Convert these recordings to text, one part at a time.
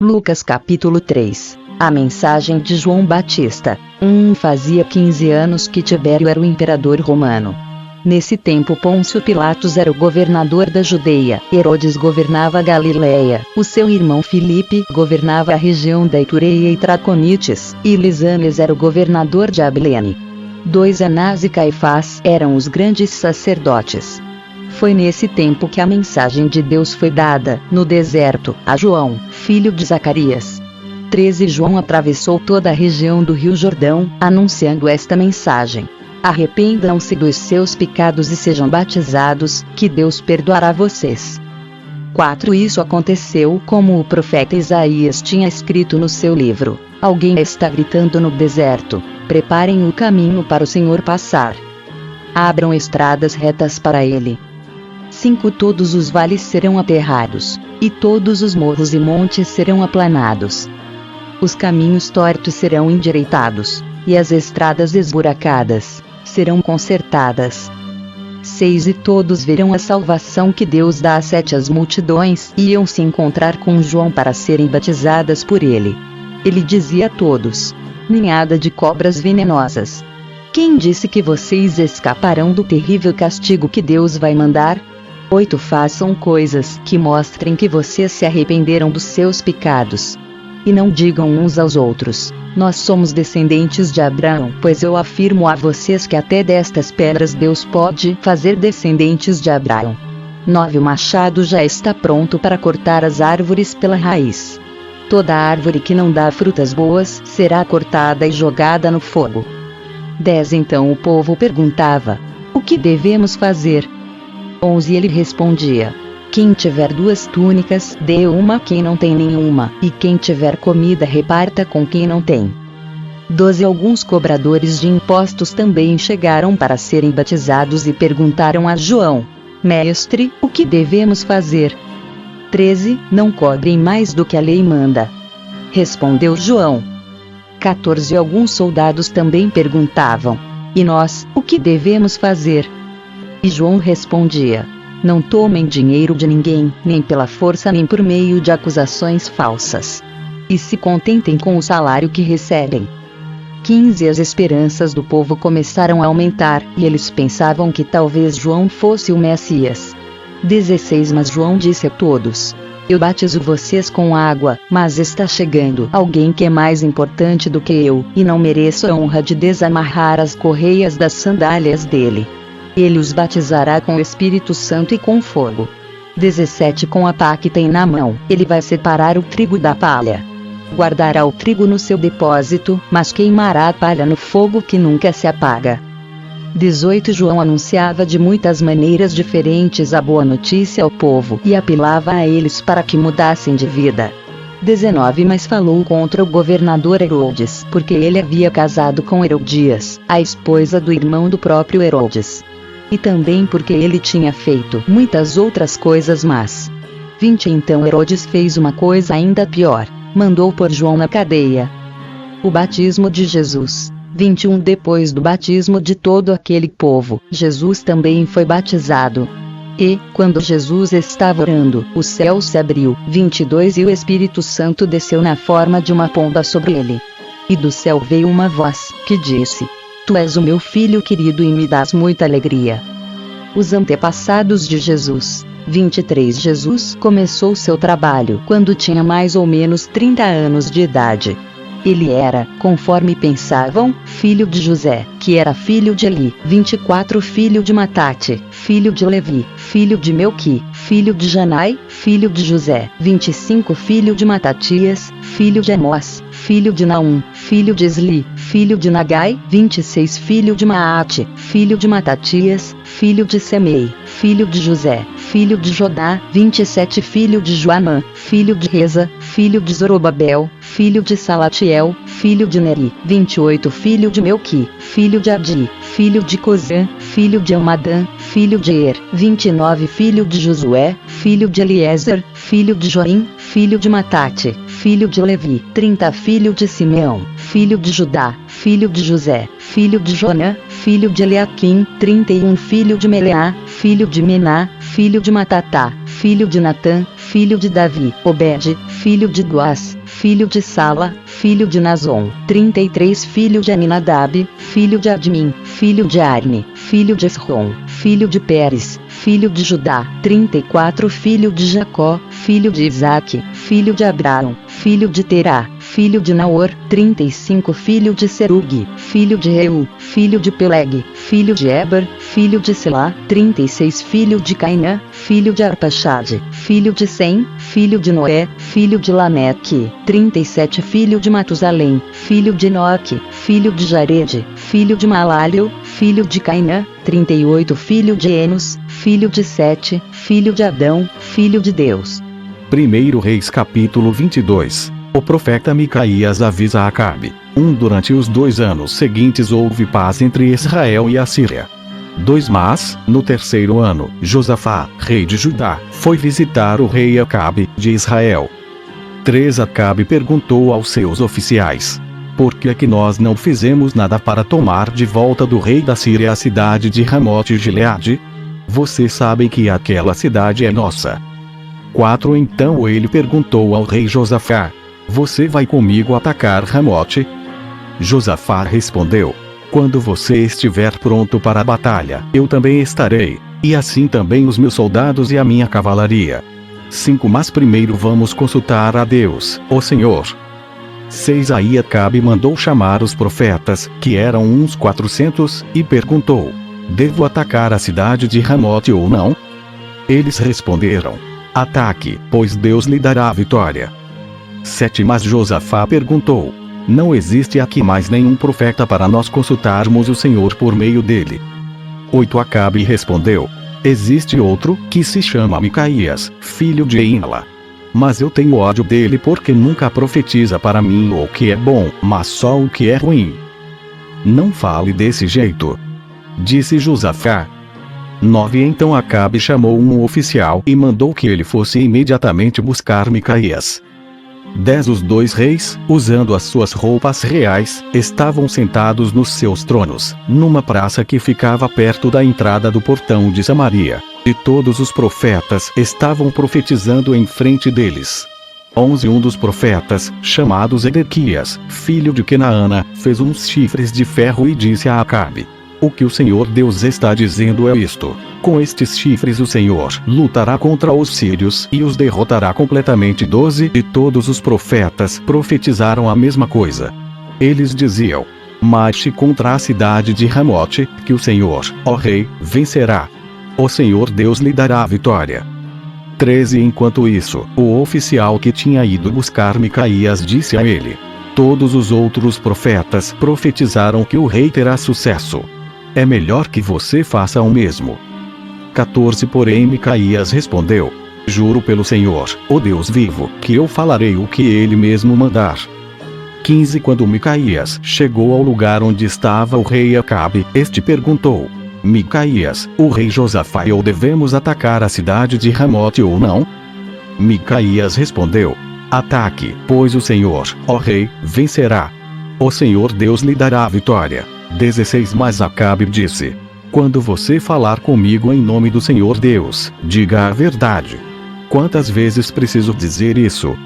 Lucas capítulo 3. A mensagem de João Batista. Fazia 15 anos que Tibério era o imperador romano. Nesse tempo Pôncio Pilatos era o governador da Judeia, Herodes governava a Galiléia, o seu irmão Filipe governava a região da Itureia e Traconites, e Lisânias era o governador de Abilene. Anás e Caifás eram os grandes sacerdotes. Foi nesse tempo que a mensagem de Deus foi dada, no deserto, a João, filho de Zacarias. João atravessou toda a região do Rio Jordão, anunciando esta mensagem: arrependam-se dos seus pecados e sejam batizados, que Deus perdoará vocês. Isso aconteceu como o profeta Isaías tinha escrito no seu livro: alguém está gritando no deserto, preparem o caminho para o Senhor passar. Abram estradas retas para ele. Todos os vales serão aterrados, e todos os morros e montes serão aplanados. Os caminhos tortos serão endireitados, e as estradas esburacadas serão consertadas. E todos verão a salvação que Deus dá. As multidões iam se encontrar com João para serem batizadas por ele. Ele dizia a todos: ninhada de cobras venenosas. Quem disse que vocês escaparão do terrível castigo que Deus vai mandar? Façam coisas que mostrem que vocês se arrependeram dos seus pecados. E não digam uns aos outros: nós somos descendentes de Abraão, pois eu afirmo a vocês que até destas pedras Deus pode fazer descendentes de Abraão. O machado já está pronto para cortar as árvores pela raiz. Toda árvore que não dá frutas boas será cortada e jogada no fogo. Então o povo perguntava: o que devemos fazer? Ele respondia: quem tiver 2 túnicas, dê uma a quem não tem nenhuma, e quem tiver comida reparta com quem não tem. Alguns cobradores de impostos também chegaram para serem batizados e perguntaram a João: mestre, o que devemos fazer? 13 Não cobrem mais do que a lei manda. Respondeu João. 14 Alguns soldados também perguntavam: e nós, o que devemos fazer? E João respondia: não tomem dinheiro de ninguém, nem pela força nem por meio de acusações falsas. E se contentem com o salário que recebem. 15 As esperanças do povo começaram a aumentar, e eles pensavam que talvez João fosse o Messias. 16 Mas João disse a todos: eu batizo vocês com água, mas está chegando alguém que é mais importante do que eu, e não mereço a honra de desamarrar as correias das sandálias dele. Ele os batizará com o Espírito Santo e com fogo. 17 Com a pá que tem na mão, ele vai separar o trigo da palha. Guardará o trigo no seu depósito, mas queimará a palha no fogo que nunca se apaga. 18 João anunciava de muitas maneiras diferentes a boa notícia ao povo e apelava a eles para que mudassem de vida. 19 Mas falou contra o governador Herodes, porque ele havia casado com Herodias, a esposa do irmão do próprio Herodes. E também porque ele tinha feito muitas outras coisas más. 20 Então Herodes fez uma coisa ainda pior: mandou pôr João na cadeia. O batismo de Jesus. 21 Depois do batismo de todo aquele povo, Jesus também foi batizado. E, quando Jesus estava orando, o céu se abriu. 22 E o Espírito Santo desceu na forma de uma pomba sobre ele. E do céu veio uma voz, que disse: tu és o meu filho querido e me dás muita alegria. Os antepassados de Jesus. 23 Jesus começou seu trabalho quando tinha mais ou menos 30 anos de idade. Ele era, conforme pensavam, filho de José, que era filho de Eli. 24 Filho de Matate, filho de Levi, filho de Melqui, filho de Janai, filho de José. 25 Filho de Matatias, filho de Amós, filho de Naum, filho de Esli, filho de Nagai. 26 Filho de Maate, filho de Matatias, filho de Semei, filho de José, filho de Jodá. 27 Filho de Joanã, filho de Reza, filho de Zorobabel, filho de Salatiel, filho de Neri. 28 Filho de Melqui, filho de Adi, filho de Cozã, filho de Almadã, filho de Er. 29 Filho de Josué, filho de Eliezer, filho de Jorim, filho de Matate, filho de Levi. 30 Filho de Simeão, filho de Judá, filho de José, filho de Jonã, filho de Eliaquim. 31 Filho de Meleá, filho de Mená, filho de Matatá, filho de Natã, filho de Davi, Obed, filho de Boaz, filho de Sala, filho de Nazon, 33 filho de Aminadab, filho de Admin, filho de Arne, filho de Esrom, filho de Pérez, filho de Judá, 34 filho de Jacó, filho de Isaque, filho de Abraão, filho de Terá, filho de Naor, 35 filho de Serug, filho de Reu, filho de Peleg, filho de Eber, filho de Selá, 36 filho de Cainã, filho de Arpaxade, filho de Sem, filho de Noé, filho de Lameque, 37 filho de Matusalém, filho de Enoque, filho de Jared, filho de Malaleel, filho de Cainã, 38 filho de Enos, filho de Sete, filho de Adão, filho de Deus. 1 Reis capítulo 22. O profeta Micaías avisa a Acabe. Durante os 2 anos seguintes houve paz entre Israel e a Síria. 2 Mas, no 3º ano, Josafá, rei de Judá, foi visitar o rei Acabe, de Israel. 3 Acabe perguntou aos seus oficiais: por que é que nós não fizemos nada para tomar de volta do rei da Síria a cidade de Ramote Gileade? Vocês sabem que aquela cidade é nossa. 4 Então ele perguntou ao rei Josafá: você vai comigo atacar Ramote? Josafá respondeu: quando você estiver pronto para a batalha, eu também estarei, e assim também os meus soldados e a minha cavalaria. 5 Mas primeiro vamos consultar a Deus, o Senhor. 6 Aí Acabe mandou chamar os profetas, que eram uns 400, e perguntou: devo atacar a cidade de Ramote ou não? Eles responderam: ataque, pois Deus lhe dará a vitória. 7 Mas Josafá perguntou: não existe aqui mais nenhum profeta para nós consultarmos o Senhor por meio dele? 8 Acabe respondeu: existe outro, que se chama Micaías, filho de Imla. Mas eu tenho ódio dele porque nunca profetiza para mim o que é bom, mas só o que é ruim. Não fale desse jeito, disse Josafá. 9 Então Acabe chamou um oficial e mandou que ele fosse imediatamente buscar Micaías. 10 Os 2 reis, usando as suas roupas reais, estavam sentados nos seus tronos, numa praça que ficava perto da entrada do portão de Samaria, e todos os profetas estavam profetizando em frente deles. 11 Um dos profetas, chamado Zedequias, filho de Kenaana, fez uns chifres de ferro e disse a Acabe: o que o Senhor Deus está dizendo é isto: com estes chifres o Senhor lutará contra os sírios e os derrotará completamente. 12 E todos os profetas profetizaram a mesma coisa. Eles diziam: marche contra a cidade de Ramote, que o Senhor, ó rei, vencerá. O Senhor Deus lhe dará a vitória. 13 Enquanto isso, o oficial que tinha ido buscar Micaías disse a ele: todos os outros profetas profetizaram que o rei terá sucesso. É melhor que você faça o mesmo. 14 Porém Micaías respondeu: juro pelo Senhor, o Deus vivo, que eu falarei o que ele mesmo mandar. 15 Quando Micaías chegou ao lugar onde estava o rei Acabe, este perguntou: Micaías, o rei Josafá, ou devemos atacar a cidade de Ramote ou não? Micaías respondeu: ataque, pois o Senhor, ó rei, vencerá. O Senhor Deus lhe dará a vitória. 16 Mas Acabe disse: quando você falar comigo em nome do Senhor Deus, diga a verdade. Quantas vezes preciso dizer isso?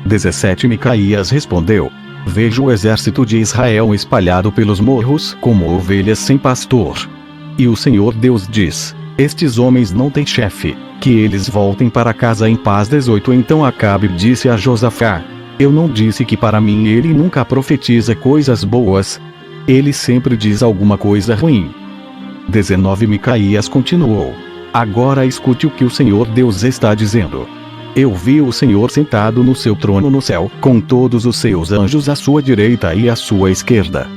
17 Micaías respondeu: vejo o exército de Israel espalhado pelos morros como ovelhas sem pastor. E o Senhor Deus diz: estes homens não têm chefe, que eles voltem para casa em paz. 18 Então Acabe disse a Josafá: eu não disse que para mim ele nunca profetiza coisas boas? Ele sempre diz alguma coisa ruim. 19 Micaías continuou: agora escute o que o Senhor Deus está dizendo. Eu vi o Senhor sentado no seu trono no céu, com todos os seus anjos à sua direita e à sua esquerda.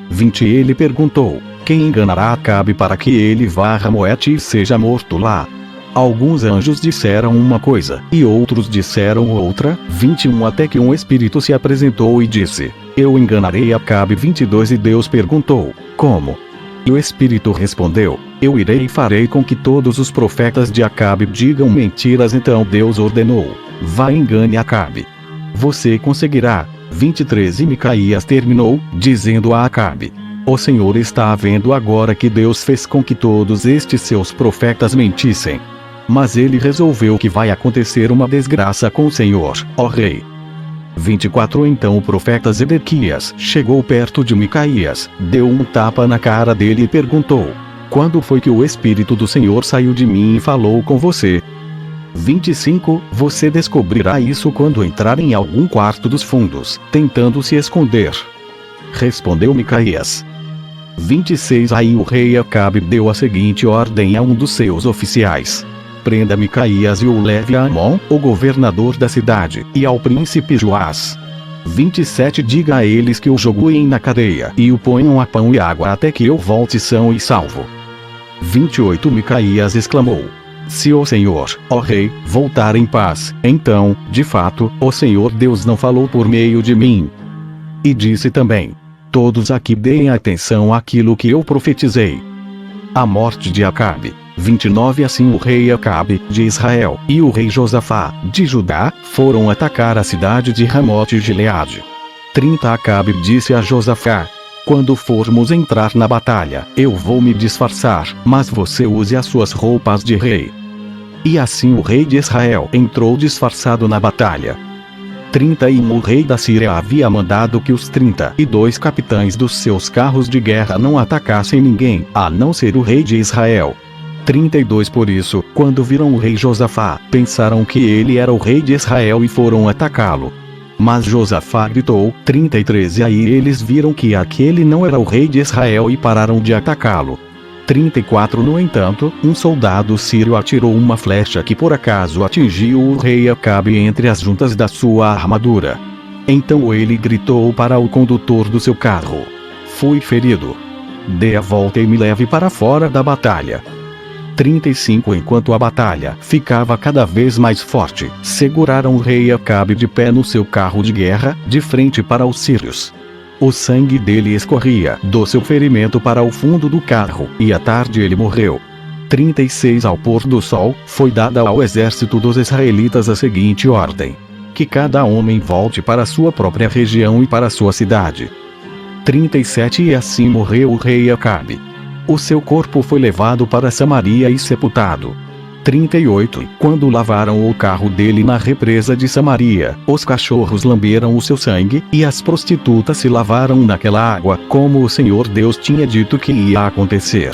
20 Ele perguntou: quem enganará Acabe para que ele vá a Ramoete e seja morto lá? Alguns anjos disseram uma coisa, e outros disseram outra. 21 Até que um espírito se apresentou e disse: eu enganarei Acabe. 22 E Deus perguntou: como? E o espírito respondeu: eu irei e farei com que todos os profetas de Acabe digam mentiras. Então Deus ordenou: vá e engane Acabe. Você conseguirá. 23 E Micaías terminou, dizendo a Acabe: o Senhor está vendo agora que Deus fez com que todos estes seus profetas mentissem. Mas ele resolveu que vai acontecer uma desgraça com o Senhor, ó rei. 24 Então o profeta Zedequias chegou perto de Micaías, deu um tapa na cara dele e perguntou: quando foi que o Espírito do Senhor saiu de mim e falou com você? 25 Você descobrirá isso quando entrar em algum quarto dos fundos, tentando se esconder. Respondeu Micaías. 26 Aí o rei Acabe deu a seguinte ordem a um dos seus oficiais: prenda Micaías e o leve a Amon, o governador da cidade, e ao príncipe Joás. 27 Diga a eles que o joguem na cadeia e o ponham a pão e água até que eu volte são e salvo. 28 Micaías exclamou: se o Senhor, ó rei, voltar em paz, então, de fato, o Senhor Deus não falou por meio de mim. E disse também: todos aqui deem atenção àquilo que eu profetizei. A morte de Acabe. 29 Assim o rei Acabe, de Israel, e o rei Josafá, de Judá, foram atacar a cidade de Ramote Gileade. 30 Acabe disse a Josafá: quando formos entrar na batalha, eu vou me disfarçar, mas você use as suas roupas de rei. E assim o rei de Israel entrou disfarçado na batalha. 31 O rei da Síria havia mandado que os 32 capitães dos seus carros de guerra não atacassem ninguém, a não ser o rei de Israel. 32 Por isso, quando viram o rei Josafá, pensaram que ele era o rei de Israel e foram atacá-lo. Mas Josafá gritou. 33 E aí eles viram que aquele não era o rei de Israel e pararam de atacá-lo. 34 No entanto, um soldado sírio atirou uma flecha que por acaso atingiu o rei Acabe entre as juntas da sua armadura. Então ele gritou para o condutor do seu carro: fui ferido. Dê a volta e me leve para fora da batalha. 35 Enquanto a batalha ficava cada vez mais forte, seguraram o rei Acabe de pé no seu carro de guerra, de frente para os sírios. O sangue dele escorria do seu ferimento para o fundo do carro, e à tarde ele morreu. 36 Ao pôr do sol, foi dada ao exército dos israelitas a seguinte ordem: que cada homem volte para sua própria região e para sua cidade. 37 E assim morreu o rei Acabe. O seu corpo foi levado para Samaria e sepultado. 38 Quando lavaram o carro dele na represa de Samaria, os cachorros lamberam o seu sangue, e as prostitutas se lavaram naquela água, como o Senhor Deus tinha dito que ia acontecer.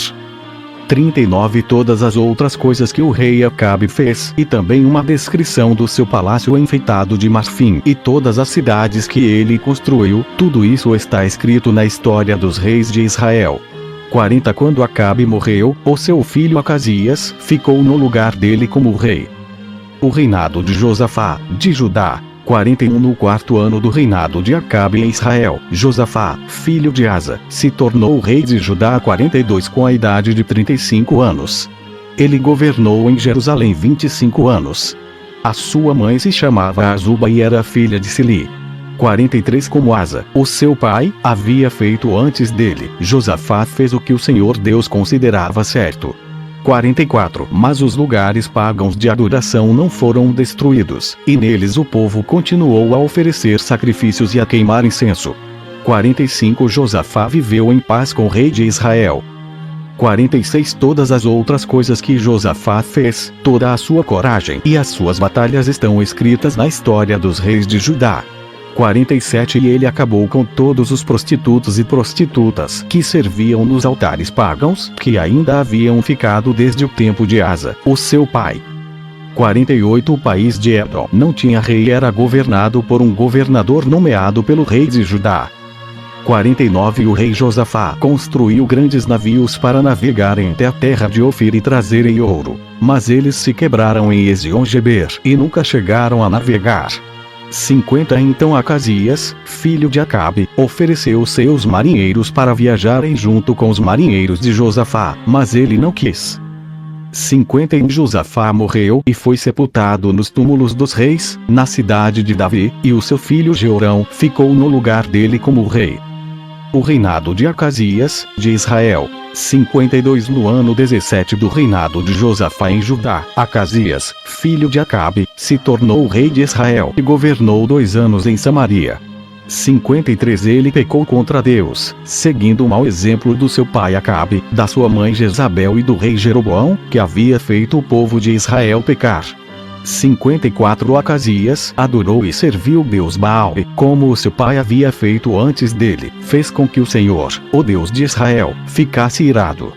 39 Todas as outras coisas que o rei Acabe fez, e também uma descrição do seu palácio enfeitado de marfim, e todas as cidades que ele construiu, tudo isso está escrito na história dos reis de Israel. 40 Quando Acabe morreu, o seu filho Acasias ficou no lugar dele como rei. O reinado de Josafá, de Judá. 41 No quarto ano do reinado de Acabe em Israel, Josafá, filho de Asa, se tornou rei de Judá 42 com a idade de 35 anos. Ele governou em Jerusalém 25 anos. A sua mãe se chamava Azuba e era filha de Sili. 43 Como Asa, o seu pai, havia feito antes dele, Josafá fez o que o Senhor Deus considerava certo. 44 Mas os lugares pagãos de adoração não foram destruídos, e neles o povo continuou a oferecer sacrifícios e a queimar incenso. 45 Josafá viveu em paz com o rei de Israel. 46 Todas as outras coisas que Josafá fez, toda a sua coragem e as suas batalhas estão escritas na história dos reis de Judá. 47 E ele acabou com todos os prostitutos e prostitutas que serviam nos altares pagãos, que ainda haviam ficado desde o tempo de Asa, o seu pai. 48 O país de Edom não tinha rei e era governado por um governador nomeado pelo rei de Judá. 49 O rei Josafá construiu grandes navios para navegarem até a terra de Ofir e trazerem ouro, mas eles se quebraram em Ezion-Geber e nunca chegaram a navegar. 50 Então Acasias, filho de Acabe, ofereceu seus marinheiros para viajarem junto com os marinheiros de Josafá, mas ele não quis. 50 E Josafá morreu e foi sepultado nos túmulos dos reis, na cidade de Davi, e o seu filho Jeorão ficou no lugar dele como rei. O reinado de Acasias, de Israel. 52 No ano 17 do reinado de Josafá em Judá, Acasias, filho de Acabe, se tornou rei de Israel e governou 2 anos em Samaria. 53 Ele pecou contra Deus, seguindo o mau exemplo do seu pai Acabe, da sua mãe Jezabel e do rei Jeroboão, que havia feito o povo de Israel pecar. 54 Acasias adorou e serviu Deus Baal, como o seu pai havia feito antes dele, fez com que o Senhor, o Deus de Israel, ficasse irado.